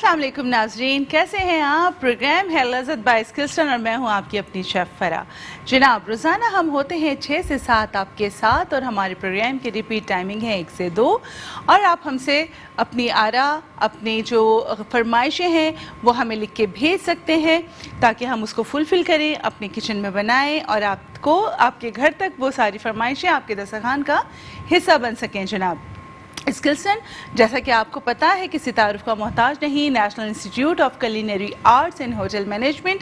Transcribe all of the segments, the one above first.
अस्सलाम वालेकुम नाज़रीन, कैसे हैं आप। प्रोग्राम है लज़्ज़त बाय स्किल्सन और मैं हूं आपकी अपनी शेफ़ फरा। जनाब, रोज़ाना हम होते हैं 6 से 7 आपके साथ और हमारे प्रोग्राम की रिपीट टाइमिंग है 1 से 2 और आप हमसे अपनी आरा, अपनी जो फरमाइशें हैं वो हमें लिख के भेज सकते हैं ताकि हम उसको फुलफ़िल करें, अपने किचन में बनाएं और आपको आपके घर तक वो सारी फरमाइशें आपके दस्तरखान का हिस्सा बन सकें। जनाब, स्किल्सन जैसा कि आपको पता है कि तारुफ का मोहताज नहीं, national institute of culinary arts and hotel management.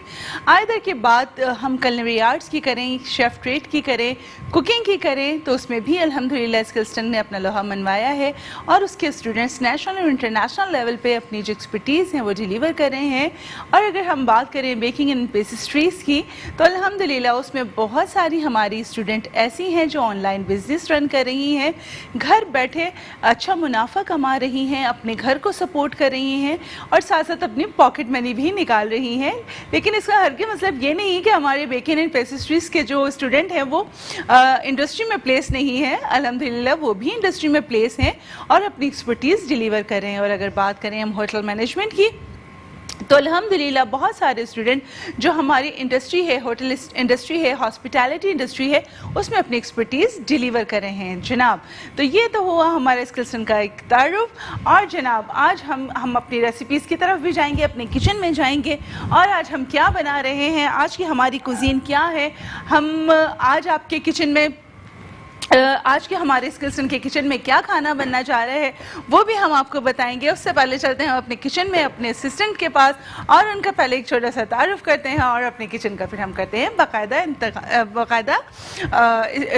Either के बाद हम कुलिनरी आर्ट्स की करें, शेफ़ ट्रेड की करें, कुकिंग की करें, तो उसमें भी अल्हम्दुलिल्लाह स्किल्सन ने अपना लोहा मनवाया है और उसके स्टूडेंट्स नेशनल और इंटरनेशनल लेवल पे अपनी जो एक्सपर्टीज़ हैं वो डिलीवर कर रहे हैं। और अगर हम बात करें बेकिंग एंड पेस्ट्रीज़ की तो अल्हम्दुलिल्लाह उसमें बहुत सारी हमारी स्टूडेंट ऐसी हैं जो ऑनलाइन बिजनेस रन कर रही हैं, घर बैठे अच्छा मुनाफा कमा रही हैं, अपने घर को सपोर्ट कर रही हैं और साथ साथ अपनी पॉकेट मनी भी निकाल रही हैं। लेकिन इसका हर के मतलब ये नहीं कि हमारे बेकिंग एंड पेस्ट्रीज़ के जो स्टूडेंट हैं वो इंडस्ट्री में प्लेस नहीं है। अल्हम्दुलिल्लाह वो भी इंडस्ट्री में प्लेस हैं और अपनी एक्सपर्टीज़ डिलीवर कर रहे हैं। और अगर बात करें हम होटल मैनेजमेंट की तो अल्हम्दुलिल्लाह बहुत सारे स्टूडेंट जो हमारी इंडस्ट्री है, होटल इंडस्ट्री है, हॉस्पिटैलिटी इंडस्ट्री है, उसमें अपनी एक्सपर्टीज़ डिलीवर कर रहे हैं। जनाब, तो ये तो हुआ हमारे स्किल्सन का एक तारुफ। और जनाब, आज हम अपनी रेसिपीज़ की तरफ भी जाएंगे, अपने किचन में जाएंगे और आज हम क्या बना रहे हैं, आज की हमारी कुजीन क्या है। हम आज आपके किचन में आज के हमारे स्किल्सन के किचन में क्या खाना बनना चाह रहे हैं वो भी हम आपको बताएंगे। उससे पहले चलते हैं अपने किचन में अपने असिस्टेंट के पास और उनका पहले एक छोटा सा तारुफ करते हैं और अपने किचन का फिर हम करते हैं बाकायदा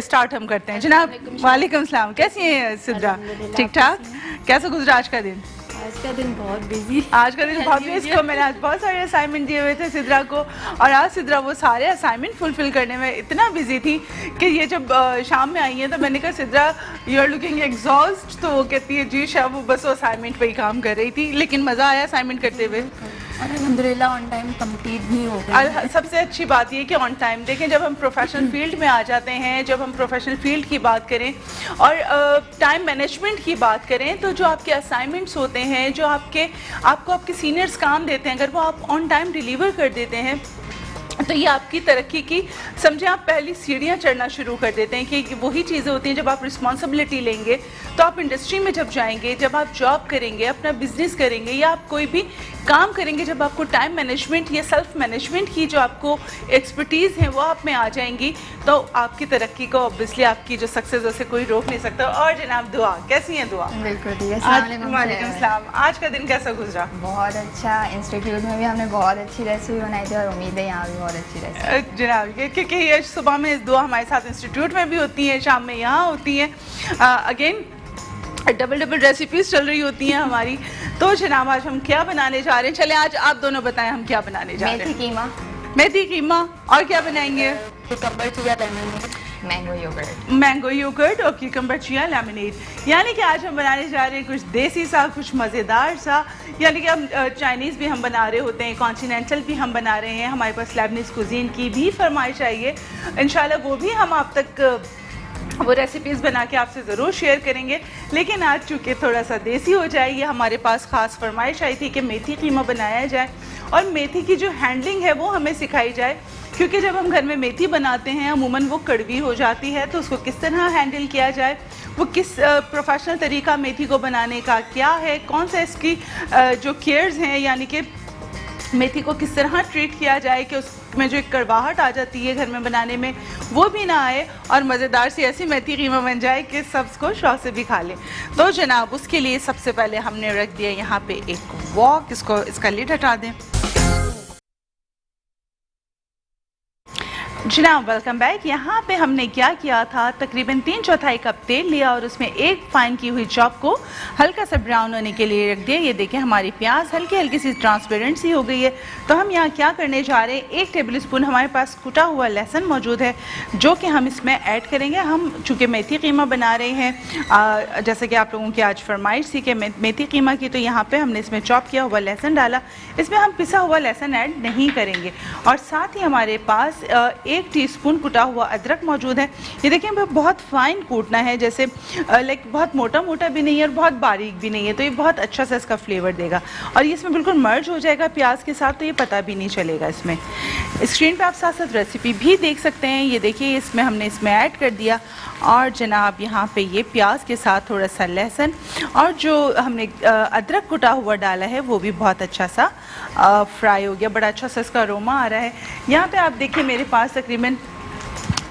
स्टार्ट हम करते हैं। जनाब, वालेकुम सलाम, कैसी हैं सिद्रा? ठीक ठाक? कैसा गुजरा आज का दिन? आज का दिन बहुत बिजी। आज का दिन बहुत बिजी। इसको मैंने आज बहुत सारे असाइनमेंट दिए हुए थे सिद्रा को और आज सिद्रा वो सारे असाइनमेंट फुलफिल करने में इतना बिजी थी कि ये जब शाम में आई है तो मैंने कहा Sidra you are looking exhaust, तो वो कहती है जी शाह वो बस वो असाइनमेंट पे ही काम कर रही थी, लेकिन मज़ा आया असाइनमेंट करते हुए और अल्हम्दुलिल्लाह ऑन टाइम कंप्लीट भी हो गया। सबसे अच्छी बात ये कि ऑन टाइम। देखें, जब हम प्रोफेशनल फील्ड में आ जाते हैं, जब हम प्रोफेशनल फील्ड की बात करें और टाइम मैनेजमेंट की बात करें तो जो आपके असाइनमेंट्स होते हैं, जो आपको आपके सीनियर्स काम देते हैं, अगर वो आप ऑन टाइम डिलीवर कर देते हैं तो ये आपकी तरक्की की समझे आप पहली सीढ़ियाँ चढ़ना शुरू कर देते हैं। कि वही चीज़ें होती हैं जब आप रिस्पॉन्सिबिलिटी लेंगे तो आप इंडस्ट्री में जब जाएंगे, जब आप जॉब करेंगे, अपना बिजनेस करेंगे या आप कोई भी काम करेंगे, जब आपको टाइम मैनेजमेंट या सेल्फ मैनेजमेंट की जो आपको एक्सपर्टीज़ है वो आप में आ जाएंगी तो आपकी तरक्की को ऑब्वियसली आपकी जो सक्सेस उसे कोई रोक नहीं सकता। और जनाब, दुआ कैसी हैं? दुआ बिल्कुल। वालेकुम सलाम। आज का दिन कैसा गुजरा? बहुत अच्छा। इंस्टीट्यूट में भी हमने बहुत अच्छी रेसिपी बनाई थी और उम्मीद है यहाँ भी बहुत अच्छी रेसिपी। जनाब, क्योंकि ये सुबह में दुआ हमारे साथ इंस्टीट्यूट में भी होती है, शाम में यहाँ होती है, अगेन डबल रेसिपीज़ चल रही होती हैं हमारी। तो जनाब, आज हम क्या बनाने जा रहे हैं? चले आज आप दोनों बताएं हम क्या बनाने जा रहे हैं। मेथी कीमा। और क्या बनाएंगे? Cucumber chia lemonade, mango yogurt और क्यूकम्बर चिया लेमनेड। यानी कि आज हम बनाने जा रहे हैं कुछ देसी सा, कुछ मज़ेदार सा। यानी कि हम चाइनीज़ भी हम बना रहे होते हैं, कॉन्टिनेंटल भी हम बना रहे हैं, हमारे पास लेबनीज़ कुजीन की भी फरमाइश आई है। इंशाल्लाह वो भी हम आप तक वो रेसिपीज़ बना के आपसे ज़रूर शेयर करेंगे। लेकिन आज चूँकि थोड़ा सा देसी हो जाए, ये हमारे पास ख़ास फरमाइश आई थी कि मेथी कीमा बनाया जाए और मेथी की जो हैंडलिंग है वो हमें सिखाई जाए। क्योंकि जब हम घर में मेथी बनाते हैं अमूमन वो कड़वी हो जाती है, तो उसको किस तरह हैंडल किया जाए, वो किस प्रोफेशनल तरीका मेथी को बनाने का क्या है, कौन सा इसकी जो केयर्स हैं, यानी कि मेथी को किस तरह ट्रीट किया जाए कि उसमें जो एक कड़वाहट आ जाती है घर में बनाने में वो भी ना आए और मज़ेदार सी ऐसी मेथी कीमा बन जाए कि सबको शौक से भी खा लें। तो जनाब, उसके लिए सबसे पहले हमने रख दिया यहाँ पे एक वॉक। इसका लिड हटा दें। जनाब, वेलकम बैक। यहाँ पे हमने क्या किया था, तकरीबन 3/4 कप तेल लिया और उसमें एक फाइन की हुई चॉप को हल्का सा ब्राउन होने के लिए रख दिया। ये देखें हमारी प्याज हल्की हल्की सी ट्रांसपेरेंट सी हो गई है। तो हम यहाँ क्या करने जा रहे हैं, 1 टेबल स्पून हमारे पास कुटा हुआ लहसुन मौजूद है जो कि हम इसमें ऐड करेंगे। हम चूँकि मेथी कीमा बना रहे हैं, जैसे कि आप लोगों की आज फरमाइश थी कि मेथी कीमा की, तो यहाँ पर हमने इसमें चॉप किया हुआ लहसुन डाला। इसमें हम पिसा हुआ लहसुन ऐड नहीं करेंगे। और साथ ही हमारे पास 1 टीस्पून कुटा हुआ अदरक मौजूद है। ये देखिए बहुत फाइन कूटना है, जैसे लाइक बहुत मोटा मोटा भी नहीं है और बहुत बारीक भी नहीं है, तो ये बहुत अच्छा सा इसका फ्लेवर देगा और ये इसमें बिल्कुल मर्ज हो जाएगा प्याज के साथ, तो ये पता भी नहीं चलेगा इसमें। स्क्रीन पे आप साथ साथ रेसिपी भी देख सकते हैं। ये देखिए इसमें हमने इसमें ऐड कर दिया और जनाब यहाँ पे ये प्याज के साथ थोड़ा सा लहसुन और जो हमने अदरक कुटा हुआ डाला है वो भी बहुत अच्छा सा फ्राई हो गया, बड़ा अच्छा सा इसका अरोमा आ रहा है। यहाँ पे आप देखिए मेरे पास तकरीबन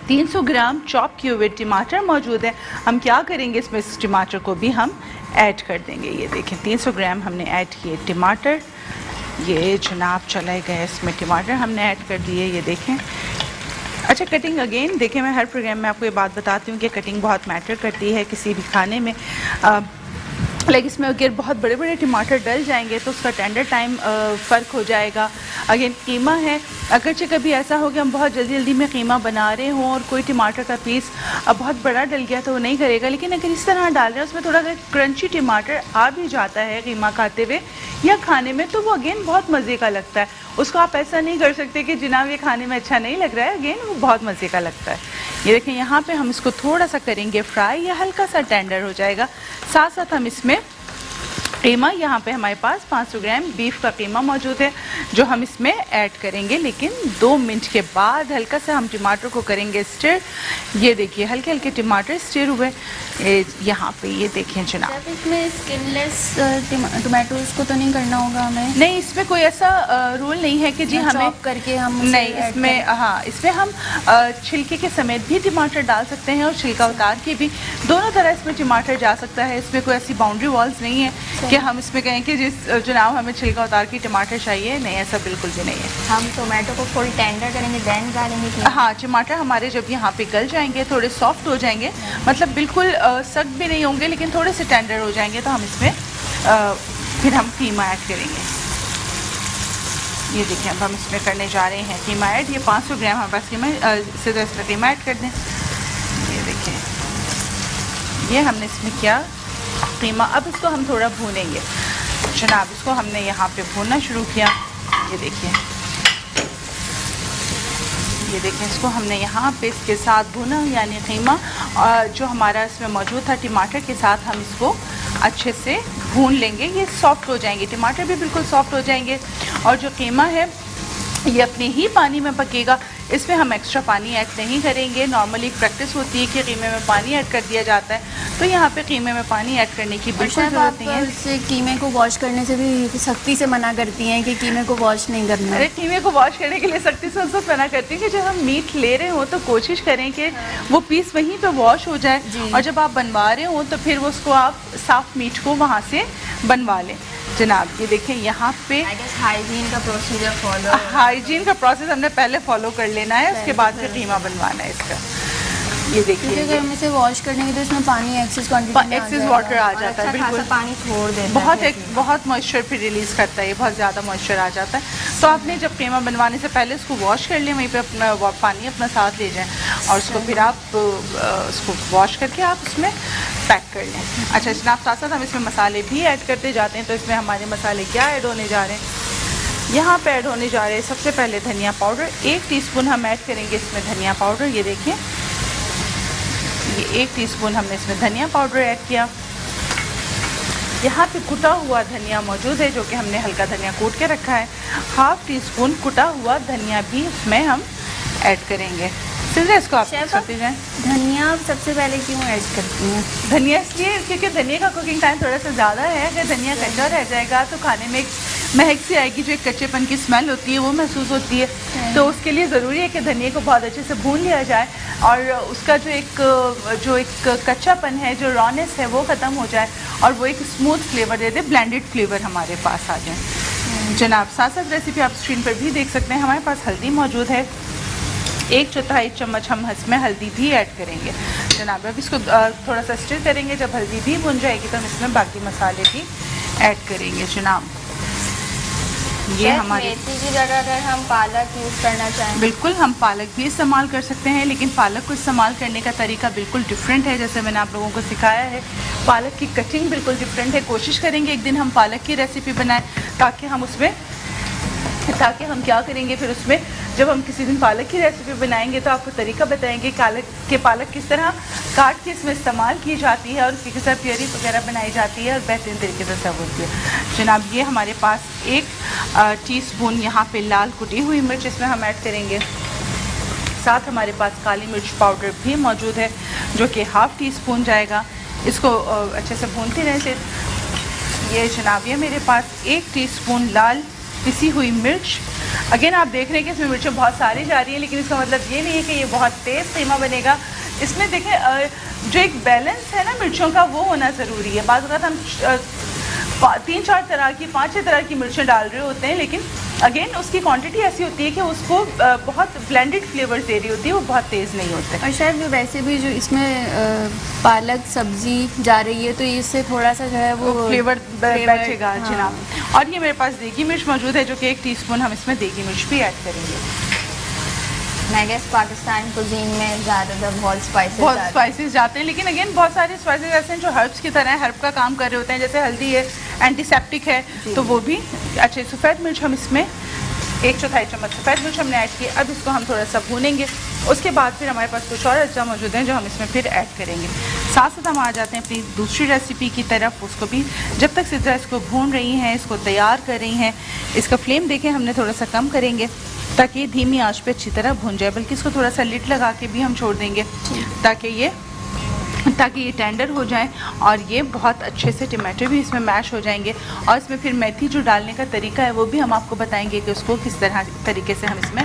300 ग्राम चॉप किए हुए टमाटर मौजूद है। हम क्या करेंगे, इसमें इस टमाटर को भी हम ऐड कर देंगे। ये देखें 300 ग्राम हमने ऐड किए टमाटर, ये जनाब चले गए इसमें टमाटर हमने ऐड कर दिए। ये देखें, अच्छा कटिंग अगेन देखें, मैं हर प्रोग्राम में आपको ये बात बताती हूँ कि कटिंग बहुत मैटर करती है किसी भी खाने में। लाइक इसमें अगर बहुत बड़े बड़े टमाटर डल जाएंगे तो उसका टेंडर टाइम फ़र्क हो जाएगा। अगेन कीमा है, अगरचे कभी ऐसा हो कि हम बहुत जल्दी जल्दी में कीमा बना रहे हों और कोई टमाटर का पीस बहुत बड़ा डल गया तो वो नहीं करेगा, लेकिन अगर इस तरह डाल रहे हैं उसमें थोड़ा अगर क्रंची टमाटर आ भी जाता है कीमा खाते हुए या खाने में, तो वो अगेन बहुत मज़े का लगता है। उसको आप ऐसा नहीं कर सकते कि जनाब ये खाने में अच्छा नहीं लग रहा है, अगेन वो बहुत मज़े का लगता है। ये देखें यहाँ पे हम इसको थोड़ा सा करेंगे फ्राई या हल्का सा टेंडर हो जाएगा। साथ साथ हम इसमें कीमा, यहाँ पे हमारे पास 500 ग्राम बीफ का कीमा मौजूद है जो हम इसमें ऐड करेंगे, लेकिन 2 मिनट के बाद हल्का सा हम टमाटर को करेंगे स्टिर। ये देखिए हल्के हल्के टमाटर स्टिर हुए यहाँ पे, ये देखें जनाब। इसमें स्किनलेस टमाटोज को तो नहीं करना होगा हमें? नहीं, इसमें कोई ऐसा रूल नहीं है कि जी हमें करके हम नहीं, इसमें हाँ इसमें हम छिलके के समेत भी टमाटर डाल सकते हैं और छिलका उतार के भी, दोनों तरह इसमें टमाटर जा सकता है। इसमें कोई ऐसी बाउंड्री वॉल्स नहीं है कि हम इसमें कहें कि जिस जनाब हमें छिलका उतार के टमाटर चाहिए, नहीं ऐसा बिल्कुल भी नहीं है। हम टोमेटो को फुल टेंडर करेंगे देन डालेंगे? हाँ, टमाटर हमारे जब यहाँ पे गल जाएंगे, थोड़े सॉफ्ट हो जाएंगे, मतलब बिल्कुल सख्त भी नहीं होंगे लेकिन थोड़े से टेंडर हो जाएंगे, तो हम इसमें फिर हम कीमा ऐड करेंगे। ये देखिए अब हम इसमें करने जा रहे हैं कीमा ऐड। ये 500 ग्राम हमारे पास कीमा, सीधा इसमें कीमा ऐड कर दें। ये देखिए ये हमने इसमें किया कीमा। अब इसको हम थोड़ा भूनेंगे जनाब, इसको हमने यहाँ पे भूनना शुरू किया। ये देखिए इसको हमने यहाँ पे इसके साथ भुना, यानी कीमा और जो हमारा इसमें मौजूद था टमाटर के साथ हम इसको अच्छे से भून लेंगे। ये सॉफ्ट हो जाएंगे, टमाटर भी बिल्कुल सॉफ्ट हो जाएंगे और जो कीमा है ये अपने ही पानी में पकेगा। इसमें हम एक्स्ट्रा पानी ऐड नहीं करेंगे। नॉर्मली प्रैक्टिस होती है कि कीमे में पानी ऐड कर दिया जाता है, तो यहाँ पे कीमे में पानी ऐड करने की बिल्कुल ज़रूरत नहीं है। इससे कीमे को वॉश करने से भी सख्ती से मना करती हैं कि कीमे को वॉश नहीं करना। अरे कीमे को वॉश करने के लिए सख्ती से उसको मना करती हैं कि जब हम मीट ले रहे हो तो कोशिश करें कि वो पीस वहीं पे वॉश हो जाए और जब आप बनवा रहे हो तो फिर उसको आप साफ मीट को वहाँ से बनवा लें जनाब। ये देखें यहाँ पे हाइजीन का प्रोसीजर फॉलो, हाइजीन का प्रोसेस हमने पहले फॉलो कर लेना है, उसके बाद फिर कीमा बनवाना है इसका। ये देखिए अगर हम इसे वॉश करने के तो इसमें पानी एक्सेस वाटर आ जाता है, बिल्कुल पानी छोड़ देता है, बहुत मॉइस्चर फिर रिलीज़ करता है, ये बहुत ज़्यादा मॉइस्चर आ जाता है। तो आपने जब कीमा बनवाने से पहले उसको वॉश कर लें, वहीं पे अपना पानी अपना साथ ले जाएं और उसको फिर आप उसको वॉश करके आप उसमें पैक कर लें। अच्छा, जनाब साथ साथ हम इसमें मसाले भी ऐड करते जाते हैं। तो इसमें हमारे मसाले क्या ऐड होने जा रहे हैं, यहाँ पे ऐड होने जा रहे हैं सबसे पहले धनिया पाउडर। 1 टीस्पून हम ऐड करेंगे इसमें धनिया पाउडर। ये देखिए ये 1 टीस्पून हमने इसमें धनिया पाउडर ऐड किया। यहाँ पे कुटा हुआ धनिया मौजूद है जो कि हमने हल्का धनिया कूट के रखा है। 1/2 टीस्पून कुटा हुआ धनिया भी इसमें हम ऐड करेंगे। सीधे इसको आप करते जाएँ। धनिया सबसे पहले क्यों ऐड करती हैं? धनिया इसलिए क्योंकि धनिया का कुकिंग टाइम थोड़ा सा ज़्यादा है। अगर धनिया कच्चा रह जाएगा तो खाने में एक महक सी आएगी, जो एक कच्चेपन की स्मेल होती है वो महसूस होती है। तो उसके लिए ज़रूरी है कि धनिया को बहुत अच्छे से भून लिया जाए और उसका जो एक कच्चापन है, जो रॉनेस है वो ख़त्म हो जाए और वो एक स्मूथ फ्लेवर दे दे, ब्लेंडेड फ्लेवर हमारे पास आ जाए। जनाब साथ साथ रेसिपी आप स्क्रीन पर भी देख सकते हैं। हमारे पास हल्दी मौजूद है, 1/4 चम्मच हम इसमें हल्दी भी ऐड करेंगे जनाब। अब इसको थोड़ा सा स्टिर करेंगे। जब हल्दी भी भुन जाएगी तो हम इसमें बाकी मसाले भी ऐड करेंगे जनाब। ये हमारे मेथी की जगह अगर हम पालक यूज़ करना चाहें, बिल्कुल हम पालक भी इस्तेमाल कर सकते हैं, लेकिन पालक को इस्तेमाल करने का तरीका बिल्कुल डिफरेंट है। जैसे मैंने आप लोगों को सिखाया है, पालक की कटिंग बिल्कुल डिफरेंट है। कोशिश करेंगे एक दिन हम पालक की रेसिपी बनाएं ताकि हम क्या करेंगे, फिर उसमें जब हम किसी दिन पालक की रेसिपी बनाएंगे तो आपको तरीका बताएंगे पालक किस तरह काट के इसमें इस्तेमाल की जाती है और उसके साथ प्योरी वगैरह बनाई जाती है और बेहतरीन तरीके से सर्व होती है। जनाब ये हमारे पास 1 टीस्पून यहाँ पे लाल कुटी हुई मिर्च इसमें हम ऐड करेंगे। साथ हमारे पास काली मिर्च पाउडर भी मौजूद है जो कि ½ टीस्पून जाएगा। इसको अच्छे से भूनते रहें। ये जनाब ये मेरे पास 1 टीस्पून लाल पिसी हुई मिर्च। अगेन आप देख रहे हैं कि इसमें मिर्चें बहुत सारी जा रही हैं, लेकिन इसका मतलब ये नहीं है कि ये बहुत तेज़ कीमा बनेगा। इसमें देखें जो एक बैलेंस है ना मिर्चों का, वो होना ज़रूरी है। बाज़ वक़्त हम 3-4 तरह की 5-6 तरह की मिर्चें डाल रहे होते हैं, लेकिन अगेन उसकी क्वांटिटी ऐसी होती है कि उसको बहुत ब्लेंडेड फ्लेवर्स दे रही होती है, वो बहुत तेज़ नहीं होते। और शायद वैसे भी जो इसमें पालक सब्जी जा रही है तो इससे थोड़ा सा जो है वो फ्लेवर बैठेगा। हाँ। जनाब और ये मेरे पास देगी मिर्च मौजूद है जो कि 1 टीस्पून हम इसमें देगी मिर्च भी ऐड करेंगे। मैं गेस पाकिस्तान कुजीन में ज़्यादातर बहुत स्पाइसेस जाते हैं, लेकिन अगेन बहुत सारे स्पाइसेस ऐसे हैं जो हर्ब्स की तरह हर्ब का काम कर रहे होते हैं। जैसे हल्दी है, एंटीसेप्टिक है, तो वो भी अच्छे। सफ़ेद मिर्च हम इसमें 1/4 चम्मच सफ़ेद मिर्च हमने ऐड की। अब इसको हम थोड़ा सा भूनेंगे। उसके बाद फिर हमारे पास कुछ और अज्जा मौजूद हैं जो हम इसमें फिर ऐड करेंगे। साथ साथ हम आ जाते हैं अपनी दूसरी रेसिपी की तरफ। उसको भी जब तक सिद्रा इसको भून रही हैं, इसको तैयार कर रही हैं, इसका फ्लेम देखें हमने थोड़ा सा कम करेंगे ताकि ये धीमी आंच पे अच्छी तरह भून जाए। बल्कि इसको थोड़ा सा लिड लगा के भी हम छोड़ देंगे ताकि ये टेंडर हो जाए और ये बहुत अच्छे से टमाटर भी इसमें मैश हो जाएंगे। और इसमें फिर मेथी जो डालने का तरीका है वो भी हम आपको बताएंगे कि उसको किस तरीके से हम इसमें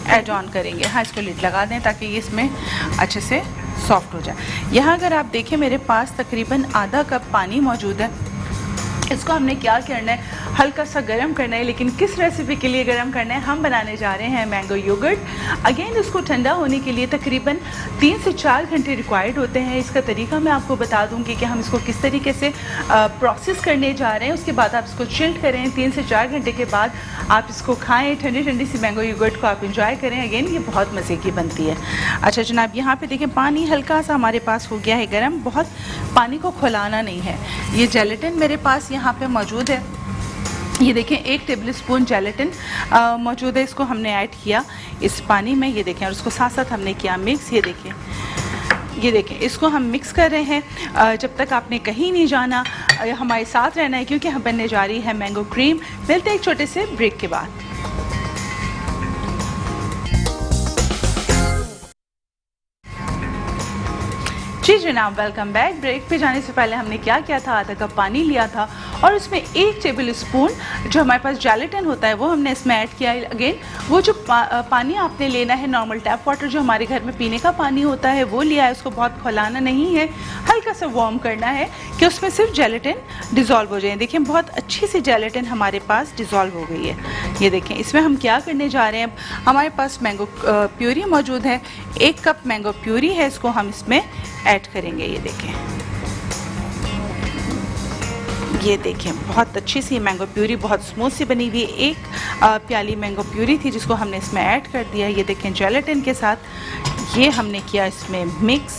ऐड ऑन करेंगे। हाँ, इसको लिड लगा दें ताकि ये इसमें अच्छे से सॉफ्ट हो जाए। यहाँ अगर आप देखें मेरे पास तकरीबन आधा कप पानी मौजूद है। इसको हमने क्या करना है, हल्का सा गर्म करना है। लेकिन किस रेसिपी के लिए गर्म करना है, हम बनाने जा रहे हैं मैंगो योगर्ट। अगेन इसको ठंडा होने के लिए तकरीबन 3 से 4 घंटे रिक्वायर्ड होते हैं। इसका तरीका मैं आपको बता दूंगी कि हम इसको किस तरीके से प्रोसेस करने जा रहे हैं। उसके बाद आप इसको चिल्ड करें। 3 से 4 घंटे के बाद आप इसको खाएँ। ठंडी ठंडी सी मैंगो योगर्ट को आप इंजॉय करें। अगेन ये बहुत मज़े की बनती है। अच्छा जनाब, यहाँ पर देखें पानी हल्का सा हमारे पास हो गया है गर्म। बहुत पानी को खौलाना नहीं है। ये जेलेटिन मेरे पास यहाँ पे मौजूद है। ये देखें 1 टेबल स्पून जेलेटिन मौजूद है। इसको हमने ऐड किया इस पानी में, ये देखें, और उसको साथ साथ हमने किया मिक्स। ये देखें इसको हम मिक्स कर रहे हैं। जब तक आपने कहीं नहीं जाना, हमारे साथ रहना है क्योंकि हम बनने जा रही है मैंगो क्रीम। मिलते हैं एक छोटे से ब्रेक के बाद। जी जनाब, वेलकम बैक। ब्रेक पे जाने से पहले हमने क्या किया था, आधा कप पानी लिया था और उसमें 1 टेबल स्पून जो हमारे पास जेलेटिन होता है वो हमने इसमें ऐड किया है। अगेन वो जो पानी आपने लेना है, नॉर्मल टैप वाटर जो हमारे घर में पीने का पानी होता है वो लिया है। उसको बहुत खौलाना नहीं है, हल्का सा वार्म करना है कि उसमें सिर्फ जेलेटिन डिज़ोल्व हो जाए। देखिए बहुत अच्छी सी जेलेटिन हमारे पास डिज़ोल्व हो गई है। ये देखें इसमें हम क्या करने जा रहे हैं। हमारे पास मैंगो प्यूरी मौजूद है, 1 कप मैंगो प्यूरी है। इसको हम इसमें ऐड करेंगे। ये देखें बहुत अच्छी सी मैंगो प्यूरी, बहुत स्मूथ सी बनी हुई। 1 प्याली मैंगो प्यूरी थी जिसको हमने इसमें ऐड कर दिया। ये देखें जेलेटिन के साथ ये हमने किया इसमें मिक्स।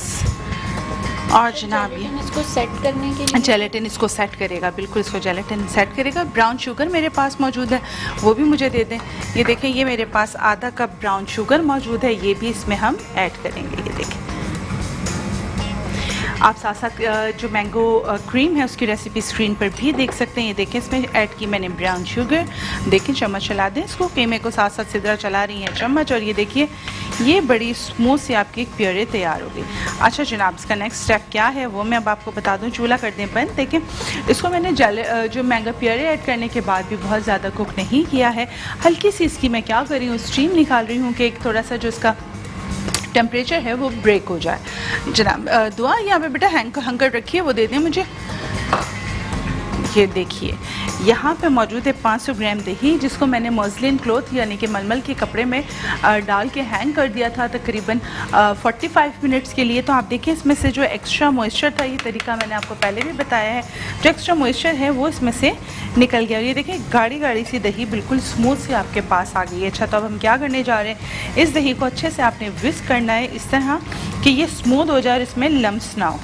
और जनाब ये इसको सेट करने के लिए जेलेटिन इसको सेट करेगा, बिल्कुल इसको जेलेटिन सेट करेगा। ब्राउन शुगर मेरे पास मौजूद है, वो भी मुझे दे दें। ये देखें ये मेरे पास आधा कप ब्राउन शुगर मौजूद है, ये भी इसमें हम ऐड करेंगे। ये देखें आप साथ साथ जो मैंगो क्रीम है उसकी रेसिपी स्क्रीन पर भी देख सकते हैं। ये देखें इसमें ऐड की मैंने ब्राउन शुगर। देखें चम्मच चला दें इसको, कीमे को साथ साथ सिद्रा चला रही हैं चम्मच। और ये देखिए ये बड़ी स्मूथ से आपकी प्योरे तैयार हो गई। अच्छा जनाब, इसका नेक्स्ट स्टेप क्या है वो मैं अब आपको बता दूं। चूल्हा कर दें बंद। देखें इसको मैंने जो मैंगो प्योरे ऐड करने के बाद भी बहुत ज़्यादा कुक नहीं किया है। हल्की सी इसकी मैं क्या कर रही हूँ, स्टीम निकाल रही हूँ कि एक थोड़ा सा जो इसका टेम्परेचर है वो ब्रेक हो जाए। जनाब दुआ यहाँ पे बेटा हंकर रखिए, वो दे दें मुझे। ये देखिए यहाँ पे मौजूद है 500 ग्राम दही, जिसको मैंने मसलिन क्लॉथ यानी कि मलमल के कपड़े में डाल के हैंग कर दिया था तकरीबन 45 मिनट्स के लिए। तो आप देखिए इसमें से जो एक्स्ट्रा मॉइस्चर था, ये तरीका मैंने आपको पहले भी बताया है, जो एक्स्ट्रा मॉइस्चर है वो इसमें से निकल गया। और ये देखिए गाढ़ी गाढ़ी सी दही बिल्कुल स्मूथ से आपके पास आ गई है। अच्छा, तो अब हम क्या करने जा रहे हैं, इस दही को अच्छे से आपने विस्क करना है इस तरह कि ये स्मूथ हो जाए और इसमें लम्स ना हो।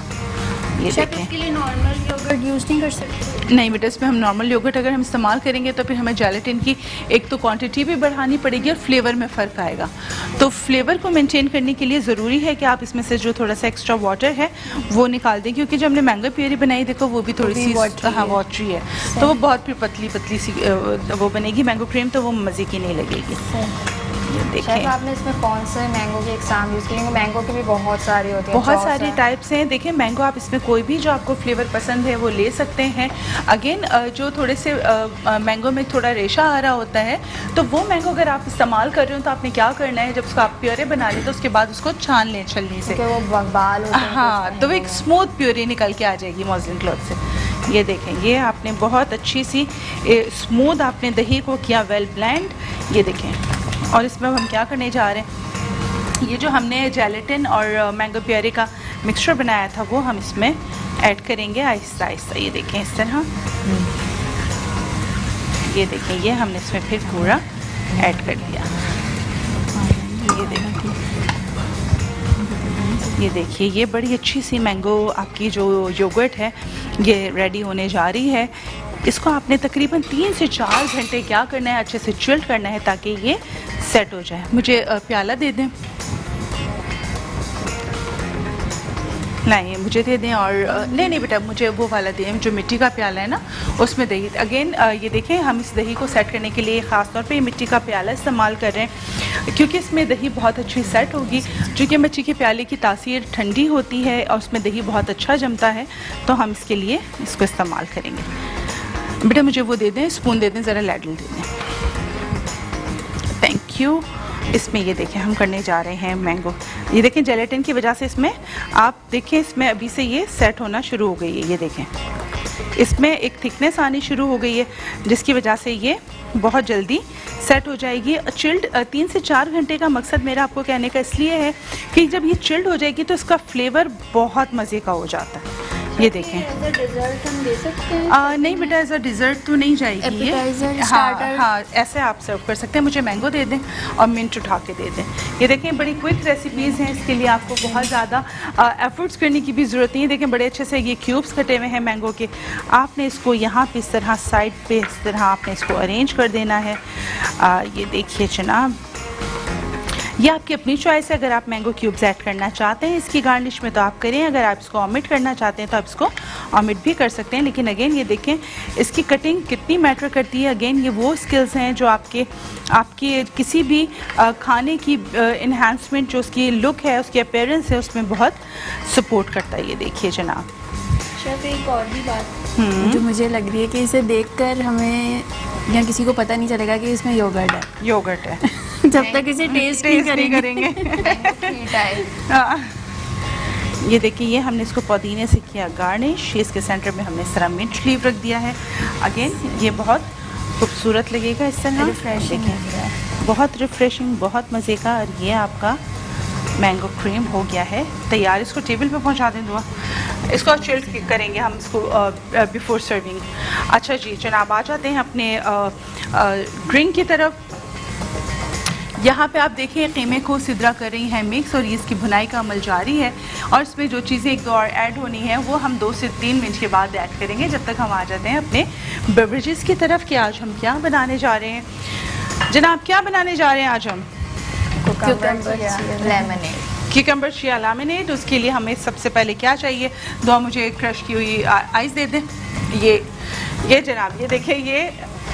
ये देखें इसके लिए नॉर्मल योगर्ट यूज़ नहीं कर सकते। नहीं बेटा, इसमें हम नॉर्मल योगर्ट अगर हम इस्तेमाल करेंगे तो फिर हमें जेलेटिन की एक तो क्वांटिटी भी बढ़ानी पड़ेगी और फ्लेवर में फ़र्क आएगा। तो फ्लेवर को मेंटेन करने के लिए ज़रूरी है कि आप इसमें से जो थोड़ा सा एक्स्ट्रा वाटर है वो निकाल दें, क्योंकि जब हमने मैंगो प्योरी बनाई देखो वो भी थोड़ी सी वाटरी है, तो वो बहुत फिर पतली पतली सी वो बनेगी मैंगो क्रीम, तो वो मज़े की नहीं लगेगी। शेफ, आपने इसमें कौन से मैंगो के एग्जाम यूज़ किए? मैंगो के भी बहुत सारे होते हैं, बहुत सारे टाइप्स हैं। देखिए मैंगो आप इसमें कोई भी जो आपको फ्लेवर पसंद है वो ले सकते हैं। अगेन जो थोड़े से मैंगो में थोड़ा रेशा आ रहा होता है, तो वो मैंगो अगर आप इस्तेमाल कर रहे हो तो आपने क्या करना है, जब उसको आप प्योरे बना लें तो उसके बाद उसको छान लें छलनी से, वो बाल होते हैं, हाँ, तो वो एक स्मूथ प्योरी निकल के आ जाएगी मॉसलिन क्लॉथ से। ये देखें, ये आपने बहुत अच्छी सी स्मूथ आपने दही को किया वेल ब्लेंड, ये देखें। और इसमें हम क्या करने जा रहे हैं, ये जो हमने जेलेटिन और मैंगो प्योरी का मिक्सचर बनाया था वो हम इसमें ऐड करेंगे आहिस्ता आहिस्ता। ये देखें इस तरह, ये देखें, ये हमने इसमें फिर पूरा ऐड कर दिया। ये देखिए, ये बड़ी अच्छी सी मैंगो आपकी जो योगर्ट है ये रेडी होने जा रही है। इसको आपने तकरीबन 3 से 4 घंटे क्या करना है, अच्छे से चिल्ड करना है ताकि ये सेट हो जाए। मुझे प्याला दे दें, नहीं मुझे दे दें, और नहीं बेटा मुझे वो वाला दें जो मिट्टी का प्याला है ना, उसमें दही। अगेन ये देखें, हम इस दही को सेट करने के लिए ख़ास तौर पे ये मिट्टी का प्याला इस्तेमाल कर रहे हैं, क्योंकि इसमें दही बहुत अच्छी सेट होगी। चूँकि मिट्टी के प्याले की तासीर ठंडी होती है और उसमें दही बहुत अच्छा जमता है, तो हम इसके लिए इसको इस्तेमाल करेंगे। बेटा मुझे वो दे दें, स्पून दे दें, ज़रा लैडल दे दें, थैंक यू। इसमें ये देखें हम करने जा रहे हैं मैंगो। ये देखें जेलेटिन की वजह से इसमें आप देखें इसमें अभी से ये सेट होना शुरू हो गई है। ये देखें इसमें एक थिकनेस आनी शुरू हो गई है, जिसकी वजह से ये बहुत जल्दी सेट हो जाएगी। चिल्ड 3 से 4 घंटे का मकसद मेरा आपको कहने का इसलिए है कि जब ये चिल्ड हो जाएगी तो इसका फ्लेवर बहुत मज़े का हो जाता है। ये देखें, डेजर्ट हम दे सकते हैं? नहीं बेटा, एज अ डिज़र्ट तो नहीं जाएगी ये। हाँ, ऐसे आप सर्व कर सकते हैं। मुझे मैंगो दे दें और मिंट उठा के दे दें। ये देखें, बड़ी क्विक रेसिपीज़ हैं, इसके लिए आपको बहुत ज़्यादा एफर्ट्स करने की भी ज़रूरत नहीं है। देखें बड़े अच्छे से ये क्यूब्स कटे हुए हैं मैंगो के। आपने इसको यहाँ पे इस तरह साइड पे इस तरह आपने इसको अरेंज कर देना है। ये देखिए जनाब, ये आपकी अपनी चॉइस है। अगर आप मैंगो क्यूब्स ऐड करना चाहते हैं इसकी गार्निश में तो आप करें, अगर आप इसको ऑमिट करना चाहते हैं तो आप इसको ऑमिट भी कर सकते हैं। लेकिन अगेन ये देखें इसकी कटिंग कितनी मैटर करती है। अगेन ये वो स्किल्स हैं जो आपके किसी भी खाने की इन्हांसमेंट, जो उसकी लुक है, उसकी अपीयरेंस है, उसमें बहुत सपोर्ट करता है। ये देखिए जनाब। शेफ, एक और भी बात जो मुझे लग रही है कि इसे देखकर हमें या किसी को पता नहीं चलेगा कि इसमें योगर्ट है जब तक इसे टेस्ट नहीं करेंगे। ये देखिए, ये हमने इसको पुदीने से किया गार्निश। इसके सेंटर में हमने इस तरह मिंट लीफ रख दिया है। अगेन ये बहुत खूबसूरत लगेगा इस तरह। रिफ्रेशिंग, बहुत रिफ्रेशिंग, बहुत मज़े का। और ये आपका मैंगो क्रीम हो गया है तैयार। इसको टेबल पे पहुंचा दें दुआ। इसको चिल्ड करेंगे हम इसको बिफोर सर्विंग। अच्छा जी जनाब, आ जाते हैं अपने ड्रिंक की तरफ। यहाँ पे आप देखिए कीमे को सिदरा कर रही हैं मिक्स, और ये इसकी भुनाई का अमल जारी है। और इसमें जो चीज़ें 1-2 और ऐड होनी है वो हम 2 से 3 मिनट के बाद ऐड करेंगे। जब तक हम आ जाते हैं अपने बेवरेजेस की तरफ कि आज हम क्या बनाने जा रहे हैं। जनाब क्या बनाने जा रहे हैं आज हम? Cucumber chia lemonade. उसके लिए हमें सबसे पहले क्या चाहिए? दो मुझे क्रश की हुई आइस दे दें। ये जनाब, ये देखिए, ये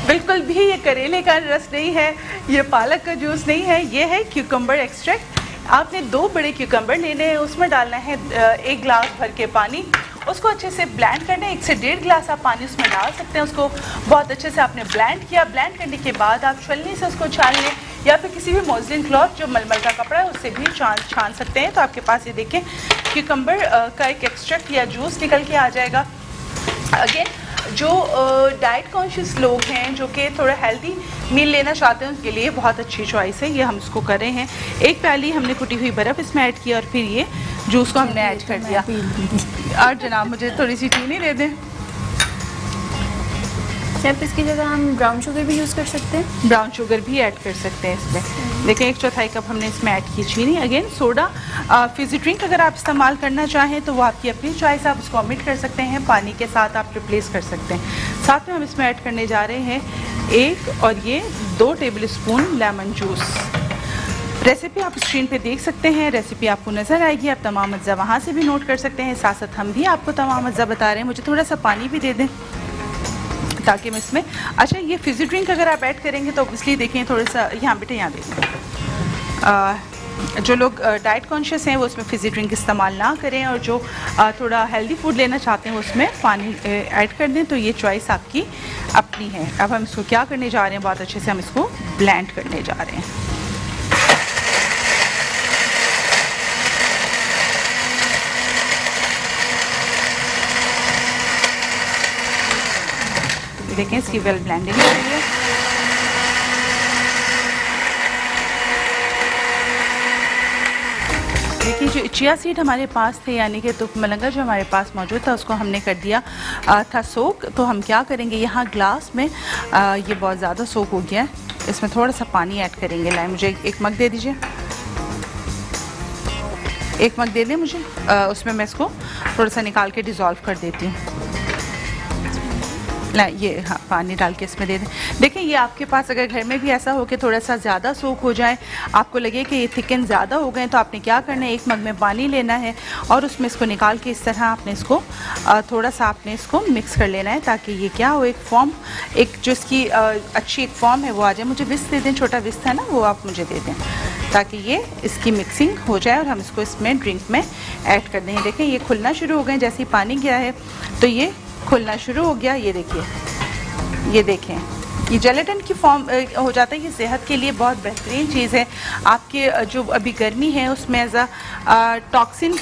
बिल्कुल भी ये करेले का रस नहीं है, ये पालक का जूस नहीं है, ये है क्यूकम्बर एक्सट्रैक्ट। आपने 2 बड़े क्यूकम्बर लेने हैं, उसमें डालना है 1 गिलास भर के पानी। उसको अच्छे से ब्लेंड करना है। 1 से 1.5 गिलास आप पानी उसमें डाल सकते हैं। उसको बहुत अच्छे से आपने ब्लेंड किया। ब्लेंड करने के बाद आप छलनी से उसको छान लें, या फिर किसी भी मॉसलिन क्लॉथ जो मलमल का कपड़ा है उससे भी छान सकते हैं। तो आपके पास ये देखें क्यूकम्बर का एक एक्सट्रैक्ट या जूस निकल के आ जाएगा। अगेन जो डाइट कॉन्शियस लोग हैं, जो कि थोड़ा हेल्दी मील लेना चाहते हैं, उनके लिए बहुत अच्छी चॉइस है। ये हम इसको कर रहे हैं। 1 प्याली हमने कुटी हुई बर्फ़ इसमें ऐड किया और फिर ये जूस को हमने ऐड कर दिया। और जनाब मुझे थोड़ी सी चीनी दे दें। शेफ, इसकी जगह हम ब्राउन शुगर भी यूज़ कर सकते हैं? ब्राउन शुगर भी ऐड कर सकते हैं इसमें। देखिए 1/4 कप हमने इसमें ऐड की चीनी। अगेन सोडा फिजी ड्रिंक अगर आप इस्तेमाल करना चाहें तो वो आपकी अपनी चॉइस, आप उसको ओमिट कर सकते हैं, पानी के साथ आप रिप्लेस कर सकते हैं। साथ में हम इसमें ऐड करने जा रहे हैं 1 और ये 2 table spoon lemon juice. Recipe आप स्क्रीन पे देख सकते हैं, रेसिपी आपको नज़र आएगी, आप तमाम अज्जा वहाँ से भी नोट कर सकते हैं। साथ साथ हम भी आपको तमाम अज्जा बता रहे हैं। मुझे थोड़ा सा पानी भी दे दें ताकि मैं इसमें, अच्छा ये फिजी ड्रिंक अगर आप ऐड करेंगे तो ऑब्वियसली देखें थोड़ा सा, यहाँ बेटे यहाँ देखें, जो लोग डाइट कॉन्शियस हैं वो उसमें फिजी ड्रिंक इस्तेमाल ना करें, और जो थोड़ा हेल्दी फूड लेना चाहते हैं उसमें पानी ऐड कर दें। तो ये चॉइस आपकी अपनी है। अब हम इसको क्या करने जा रहे हैं, बहुत अच्छे से हम इसको ब्लेंड करने जा रहे हैं। देखें इसकी वेल ब्लेंडिंग हो रही है। देखिए जो चिया सीड हमारे पास थे, यानी कि तुक मलंगा जो हमारे पास मौजूद था, उसको हमने कर दिया था सोक। तो हम क्या करेंगे, यहाँ ग्लास में ये बहुत ज़्यादा सोक हो गया है, इसमें थोड़ा सा पानी ऐड करेंगे। लाए मुझे एक मग दे दीजिए, 1 मग दे दें मुझे। उसमें मैं इसको थोड़ा सा निकाल के डिज़ोल्व कर देती हूँ। ना ये हाँ पानी डाल के इसमें दे दें। देखें ये आपके पास अगर घर में भी ऐसा हो कि थोड़ा सा ज़्यादा सोक हो जाए, आपको लगे कि ये थिकन ज़्यादा हो गए, तो आपने क्या करना है, 1 मग में पानी लेना है और उसमें इसको निकाल के इस तरह आपने इसको थोड़ा सा आपने इसको मिक्स कर लेना है, ताकि ये क्या हो, एक फॉर्म, एक जो इसकी अच्छी एक फॉर्म है वो आ जाए। मुझे विस्क दे दें, छोटा विस्क है ना वो आप मुझे दे दें, ताकि ये इसकी मिक्सिंग हो जाए और हम इसको इसमें ड्रिंक में ऐड कर दें। देखें ये खुलना शुरू हो गए, जैसे ही पानी गया है तो ये खुलना शुरू हो गया। ये देखिए, ये देखें ये जेलेटिन की फॉर्म हो जाता है। ये सेहत के लिए बहुत बेहतरीन चीज़ है। आपके जो अभी गर्मी है उसमें एज अ टॉक्सिन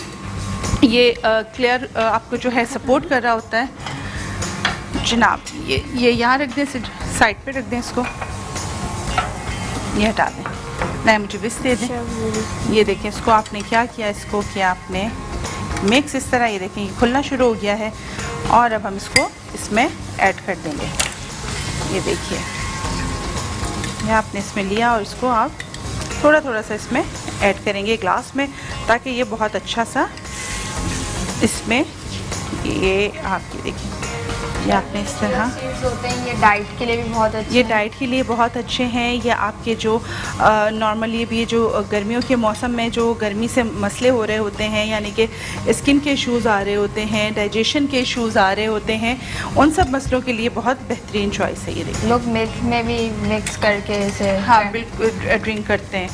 ये क्लियर आपको जो है सपोर्ट कर रहा होता है। जनाब ये यहाँ रख दें, साइड पे रख दें, इसको ये हटा दें। नहीं मुझे विस्क दे दें। ये देखें इसको आपने क्या किया, इसको किया आपने मिक्स इस तरह। ये देखें ये खुलना शुरू हो गया है और अब हम इसको इसमें ऐड कर देंगे। ये देखिए ये आपने इसमें लिया और इसको आप थोड़ा थोड़ा सा इसमें ऐड करेंगे ग्लास में, ताकि ये बहुत अच्छा सा इसमें ये आपकी देखिए ये आपने इस तरह सीड्स होते हैं, ये डाइट के लिए भी बहुत अच्छे ये डाइट के लिए बहुत अच्छे हैं। ये आपके जो नॉर्मली भी जो गर्मियों के मौसम में जो गर्मी से मसले हो रहे होते हैं, यानी कि स्किन के इश्यूज़ आ रहे होते हैं, डाइजेशन के इश्यूज़ आ रहे होते हैं, उन सब मसलों के लिए बहुत बेहतरीन चॉइस है। ये देखिए लोग मिल्क में भी मिक्स करके इसे हाँ बिल्कुल ड्रिंक करते हैं।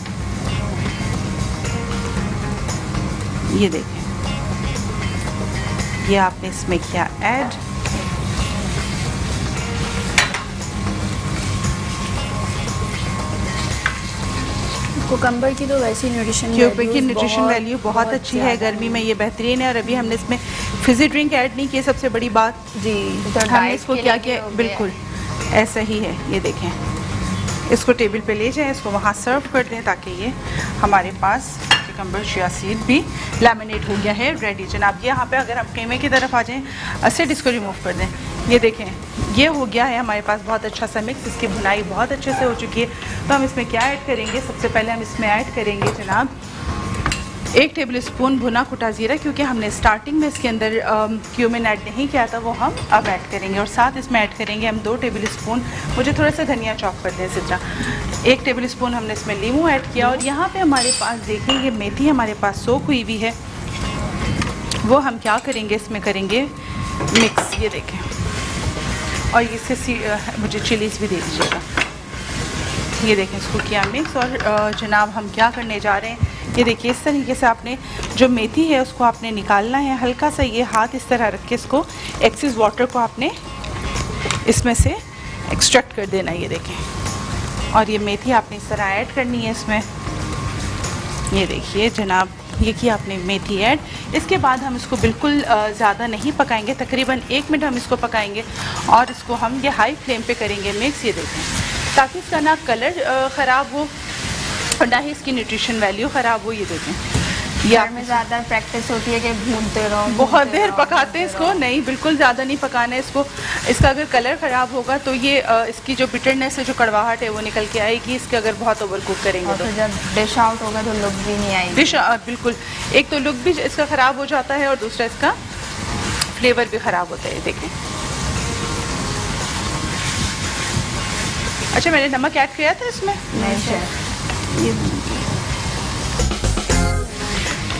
ये देखें ये आपने इसमें किया ऐड। कुकम्बर की तो वैसी न्यूट्रिशन वैल्यू बहुत अच्छी है, गर्मी में ये बेहतरीन है। और अभी हमने इसमें फिजी ड्रिंक ऐड नहीं किए, सबसे बड़ी बात जी, तो हमने इसको क्या किया, बिल्कुल ऐसा ही है। ये देखें इसको टेबल पे ले जाएं, इसको वहाँ सर्व कर दें, ताकि ये हमारे पास कुकम्बर चिया सीड भी लैमिनेट हो गया है रेडी। जनाब ये यहाँ पे अगर हम कीमे की तरफ आ जाएँ, एसिड इसको रिमूव कर दें। ये देखें ये हो गया है हमारे पास बहुत अच्छा सा मिक्स, इसकी भुनाई बहुत अच्छे से हो चुकी है। तो हम इसमें क्या ऐड करेंगे, सबसे पहले हम इसमें ऐड करेंगे जनाब 1 टेबल स्पून भुना कुटा ज़ीरा, क्योंकि हमने स्टार्टिंग में इसके अंदर क्यूमिन ऐड नहीं किया था, वो हम अब ऐड करेंगे। और साथ इसमें ऐड करेंगे हम 2 टेबल स्पून, मुझे थोड़ा सा धनिया चॉप कर दें सिद्रा, 1 टेबल स्पून हमने इसमें लीमू ऐड किया। और यहाँ पे हमारे पास देखेंगे मेथी हमारे पास सोक हुई हुई है, वो हम क्या करेंगे इसमें करेंगे मिक्स। ये देखें और इससे मुझे चिलीज़ भी दे दीजिएगा। ये देखें इसको किया मिक्स। और जनाब हम क्या करने जा रहे हैं, ये देखिए इस तरीके से आपने जो मेथी है उसको आपने निकालना है, हल्का सा ये हाथ इस तरह रख के इसको एक्सेस वाटर को आपने इसमें से एक्सट्रैक्ट कर देना है। ये देखें और ये मेथी आपने इस तरह ऐड करनी है इसमें। ये देखिए जनाब ये किया आपने मेथी ऐड। इसके बाद हम इसको बिल्कुल ज़्यादा नहीं पकाएंगे, तकरीबन 1 मिनट हम इसको पकाएंगे और इसको हम ये हाई फ्लेम पे करेंगे मिक्स। ये देखें ताकि इसका ना कलर ख़राब हो और ना ही इसकी न्यूट्रिशन वैल्यू ख़राब हो। ये देखें ये घर में ज़्यादा प्रैक्टिस होती है कि भूनते रहो, बहुत देर पकाते हैं इसको, नहीं बिल्कुल ज़्यादा नहीं पकाना है इसको। इसका अगर कलर ख़राब होगा तो ये इसकी जो बिटरनेस है, जो कड़वाहट है वो निकल के आएगी इसके, अगर बहुत ओवर कुक करेंगे और तो। फिर जब डिश आउट होगा तो लुक भी नहीं आएगी। डिश बिल्कुल, एक तो लुक भी इसका ख़राब हो जाता है और दूसरा इसका फ्लेवर भी ख़राब होता है। देखें, अच्छा मैंने नमक ऐड किया था इसमें? नहीं शेफ।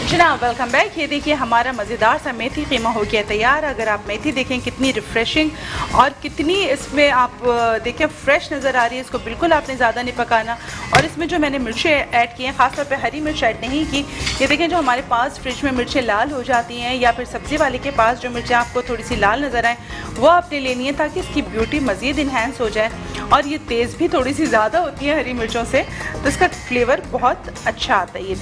जनाब वेलकम बैक। ये देखिए हमारा मज़ेदार सा मेथी कीमा हो गया तैयार। अगर आप मेथी देखें कितनी रिफ़्रेशिंग और कितनी इसमें आप देखें फ्रेश नज़र आ रही है। इसको बिल्कुल आपने ज़्यादा नहीं पकाना। और इसमें जो मैंने मिर्चें ऐड की हैं, ख़ासतौर पे हरी मिर्च ऐड नहीं की। ये देखें जो हमारे पास फ्रिज में मिर्चें लाल हो जाती हैं या फिर सब्ज़ी वाले के पास जो मिर्चें आपको थोड़ी सी लाल नज़र आएँ, वो आपने लेनी है ताकि इसकी ब्यूटी मज़ीद इन्हेंस हो जाए। और ये तेज़ भी थोड़ी सी ज़्यादा होती है हरी मिर्चों से, तो इसका फ्लेवर बहुत अच्छा आता है। ये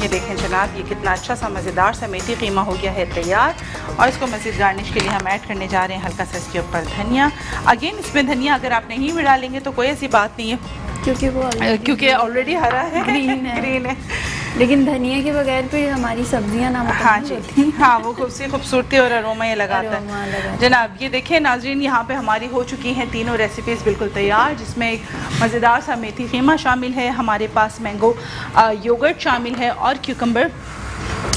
देखें जनाब, ये कितना अच्छा सा मज़ेदार सा मेथी कीमा हो गया है तैयार। और इसको मज़ीद गार्निश के लिए हम ऐड करने जा रहे हैं हल्का सा इसके ऊपर धनिया। अगेन इसमें धनिया अगर आप नहीं भी डालेंगे तो कोई ऐसी बात नहीं है, क्योंकि ऑलरेडी हरा है, ग्रीन है। लेकिन धनिया के बगैर फिर हमारी सब्जियां ना हाँ जी, हाँ वो खूबसूरती और अरोमा ये लगाता है। जनाब ये देखिए नाजरीन, यहाँ पे हमारी हो चुकी हैं तीनों रेसिपीज़ बिल्कुल तैयार, जिसमें एक मज़ेदार सा मेथी कीमा शामिल है, हमारे पास मैंगो योगर्ट शामिल है और क्यूकम्बर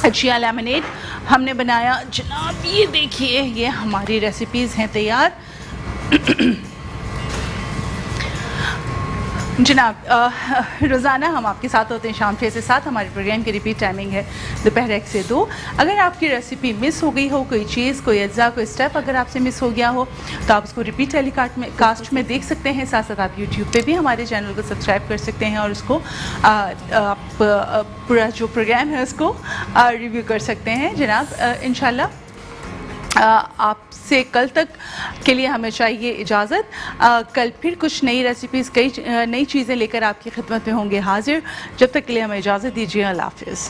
चिया लेमनेड हमने बनाया। जनाब ये देखिए, ये हमारी रेसिपीज़ हैं तैयार। जनाब रोज़ाना हम आपके साथ होते हैं शाम 6 से 7। हमारे प्रोग्राम की रिपीट टाइमिंग है दोपहर 1 से 2। अगर आपकी रेसिपी मिस हो गई हो, कोई चीज़, कोई अज्जा, कोई स्टेप अगर आपसे मिस हो गया हो, तो आप उसको रिपीट टेलीकास्ट में देख सकते हैं। साथ साथ आप यूट्यूब पे भी हमारे चैनल को सब्सक्राइब कर सकते हैं और उसको आप पूरा जो प्रोग्राम है उसको रिव्यू कर सकते हैं। जनाब इंशाल्लाह आपसे कल तक के लिए हमें चाहिए इजाज़त। कल फिर कुछ नई रेसिपीज़, कई नई चीज़ें लेकर आपकी खिदमत में होंगे हाजिर। जब तक के लिए हमें इजाज़त दीजिए। अल्लाह हाफ़िज़।